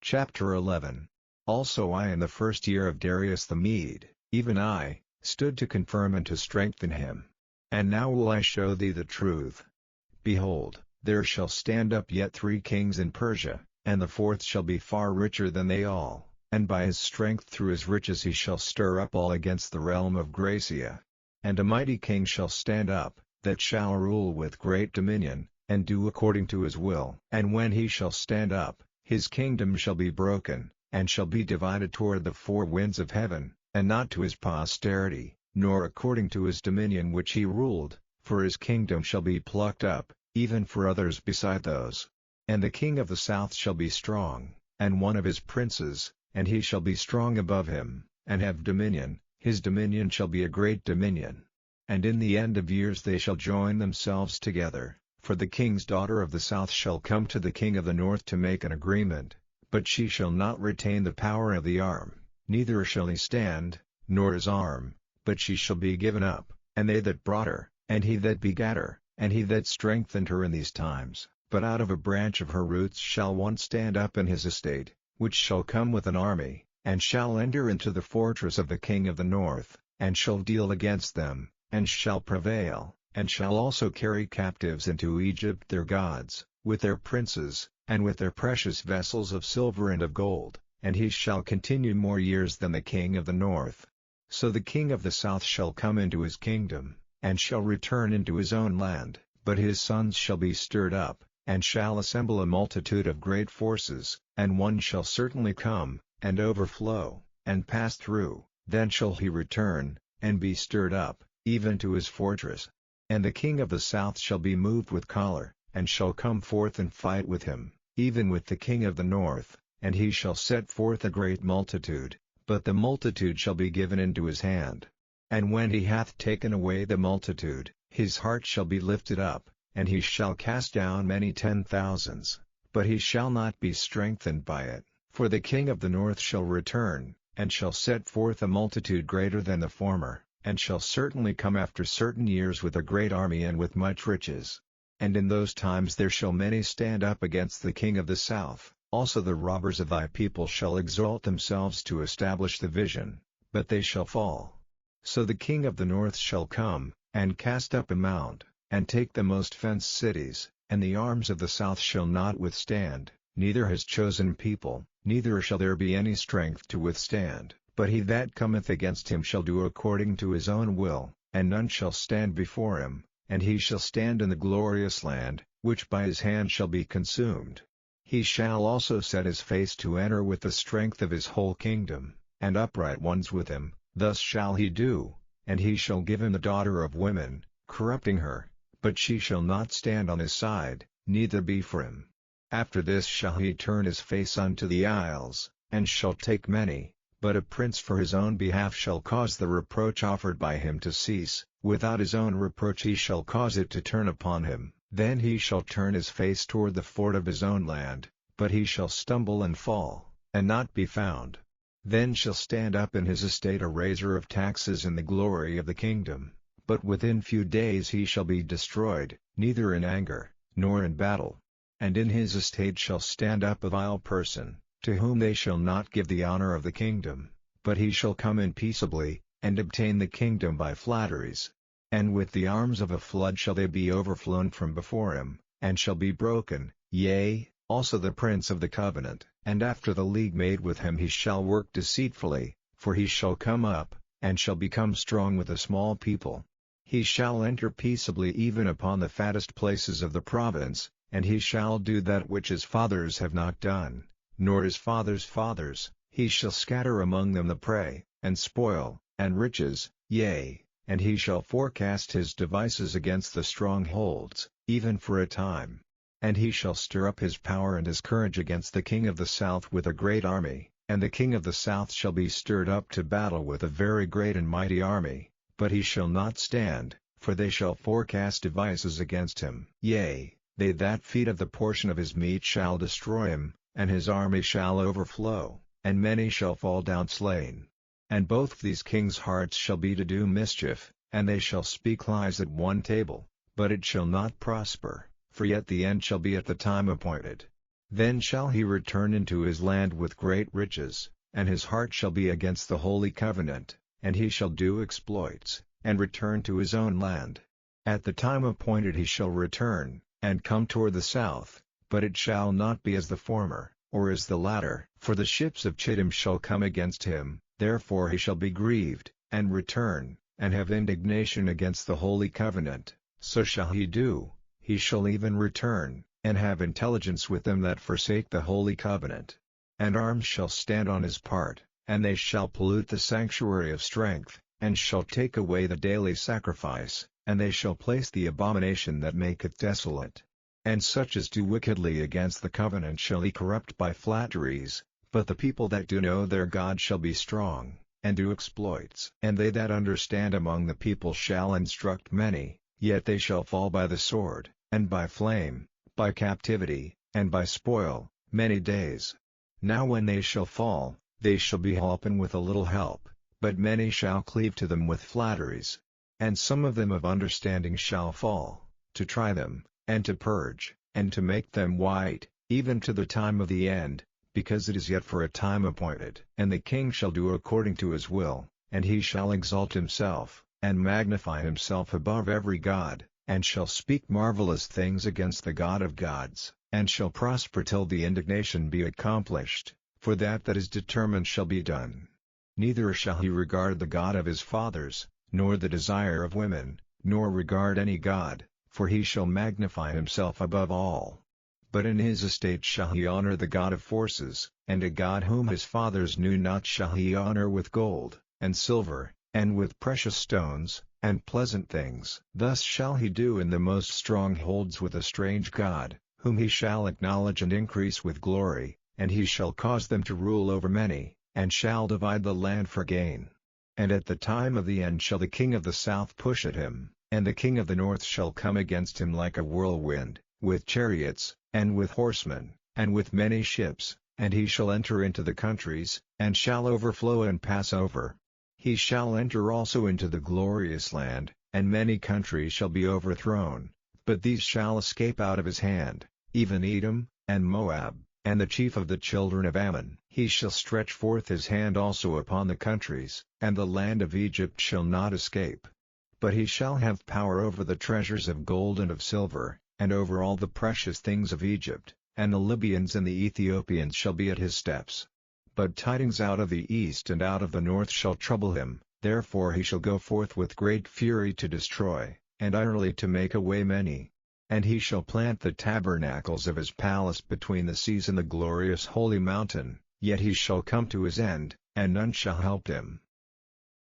Chapter 11. Also I in the first year of Darius the Mede, even I, stood to confirm and to strengthen him. And now will I show thee the truth. Behold, there shall stand up yet 3 kings in Persia, and the 4th shall be far richer than they all, and by his strength through his riches he shall stir up all against the realm of Gracia. And a mighty king shall stand up, that shall rule with great dominion, and do according to his will. And when he shall stand up, his kingdom shall be broken, and shall be divided toward the 4 winds of heaven, and not to his posterity, nor according to his dominion which he ruled, for his kingdom shall be plucked up, even for others beside those. And the king of the south shall be strong, and one of his princes, and he shall be strong above him, and have dominion, his dominion shall be a great dominion. And in the end of years they shall join themselves together, for the king's daughter of the south shall come to the king of the north to make an agreement, but she shall not retain the power of the arm, neither shall he stand, nor his arm, but she shall be given up, and they that brought her, and he that begat her, and he that strengthened her in these times. But out of a branch of her roots shall one stand up in his estate, which shall come with an army, and shall enter into the fortress of the king of the north, and shall deal against them, and shall prevail, and shall also carry captives into Egypt their gods, with their princes, and with their precious vessels of silver and of gold, and he shall continue more years than the king of the north. So the king of the south shall come into his kingdom, and shall return into his own land, but his sons shall be stirred up, and shall assemble a multitude of great forces, and one shall certainly come, and overflow, and pass through, then shall he return, and be stirred up, even to his fortress. And the king of the south shall be moved with choler, and shall come forth and fight with him, even with the king of the north, and he shall set forth a great multitude, but the multitude shall be given into his hand. And when he hath taken away the multitude, his heart shall be lifted up, and he shall cast down many 10,000s, but he shall not be strengthened by it, for the king of the north shall return, and shall set forth a multitude greater than the former, and shall certainly come after certain years with a great army and with much riches. And in those times there shall many stand up against the king of the south, also the robbers of thy people shall exalt themselves to establish the vision, but they shall fall. So the king of the north shall come, and cast up a mount, and take the most fenced cities, and the arms of the south shall not withstand, neither his chosen people, neither shall there be any strength to withstand. But he that cometh against him shall do according to his own will, and none shall stand before him, and he shall stand in the glorious land, which by his hand shall be consumed. He shall also set his face to enter with the strength of his whole kingdom, and upright ones with him, thus shall he do, and he shall give him the daughter of women, corrupting her, but she shall not stand on his side, neither be for him. After this shall he turn his face unto the isles, and shall take many. But a prince for his own behalf shall cause the reproach offered by him to cease, without his own reproach he shall cause it to turn upon him. Then he shall turn his face toward the fort of his own land, but he shall stumble and fall, and not be found. Then shall stand up in his estate a raiser of taxes in the glory of the kingdom, but within few days he shall be destroyed, neither in anger, nor in battle. And in his estate shall stand up a vile person, to whom they shall not give the honor of the kingdom, but he shall come in peaceably, and obtain the kingdom by flatteries. And with the arms of a flood shall they be overflown from before him, and shall be broken, yea, also the prince of the covenant. And after the league made with him he shall work deceitfully, for he shall come up, and shall become strong with a small people. He shall enter peaceably even upon the fattest places of the province, and he shall do that which his fathers have not done, nor his fathers' fathers. He shall scatter among them the prey, and spoil, and riches, yea, and he shall forecast his devices against the strongholds, even for a time. And he shall stir up his power and his courage against the king of the south with a great army, and the king of the south shall be stirred up to battle with a very great and mighty army, but he shall not stand, for they shall forecast devices against him. Yea, they that feed of the portion of his meat shall destroy him, and his army shall overflow, and many shall fall down slain. And both these kings' hearts shall be to do mischief, and they shall speak lies at one table, but it shall not prosper, for yet the end shall be at the time appointed. Then shall he return into his land with great riches, and his heart shall be against the holy covenant, and he shall do exploits, and return to his own land. At the time appointed he shall return, and come toward the south, but it shall not be as the former, or as the latter. For the ships of Chittim shall come against him, therefore he shall be grieved, and return, and have indignation against the holy covenant. So shall he do, he shall even return, and have intelligence with them that forsake the holy covenant. And arms shall stand on his part, and they shall pollute the sanctuary of strength, and shall take away the daily sacrifice, and they shall place the abomination that maketh desolate. And such as do wickedly against the covenant shall he corrupt by flatteries, but the people that do know their God shall be strong, and do exploits. And they that understand among the people shall instruct many, yet they shall fall by the sword, and by flame, by captivity, and by spoil, many days. Now when they shall fall, they shall be holpen with a little help, but many shall cleave to them with flatteries. And some of them of understanding shall fall, to try them, and to purge, and to make them white, even to the time of the end, because it is yet for a time appointed. And the king shall do according to his will, and he shall exalt himself, and magnify himself above every god, and shall speak marvelous things against the God of gods, and shall prosper till the indignation be accomplished, for that is determined shall be done. Neither shall he regard the God of his fathers, nor the desire of women, nor regard any god, for he shall magnify himself above all. But in his estate shall he honor the God of forces, and a God whom his fathers knew not shall he honor with gold, and silver, and with precious stones, and pleasant things. Thus shall he do in the most strongholds with a strange God, whom he shall acknowledge and increase with glory, and he shall cause them to rule over many, and shall divide the land for gain. And at the time of the end shall the king of the south push at him, and the king of the north shall come against him like a whirlwind, with chariots, and with horsemen, and with many ships, and he shall enter into the countries, and shall overflow and pass over. He shall enter also into the glorious land, and many countries shall be overthrown, but these shall escape out of his hand, even Edom, and Moab, and the chief of the children of Ammon. He shall stretch forth his hand also upon the countries, and the land of Egypt shall not escape. But he shall have power over the treasures of gold and of silver, and over all the precious things of Egypt, and the Libyans and the Ethiopians shall be at his steps. But tidings out of the east and out of the north shall trouble him, therefore he shall go forth with great fury to destroy, and utterly to make away many. And he shall plant the tabernacles of his palace between the seas and the glorious holy mountain, yet he shall come to his end, and none shall help him.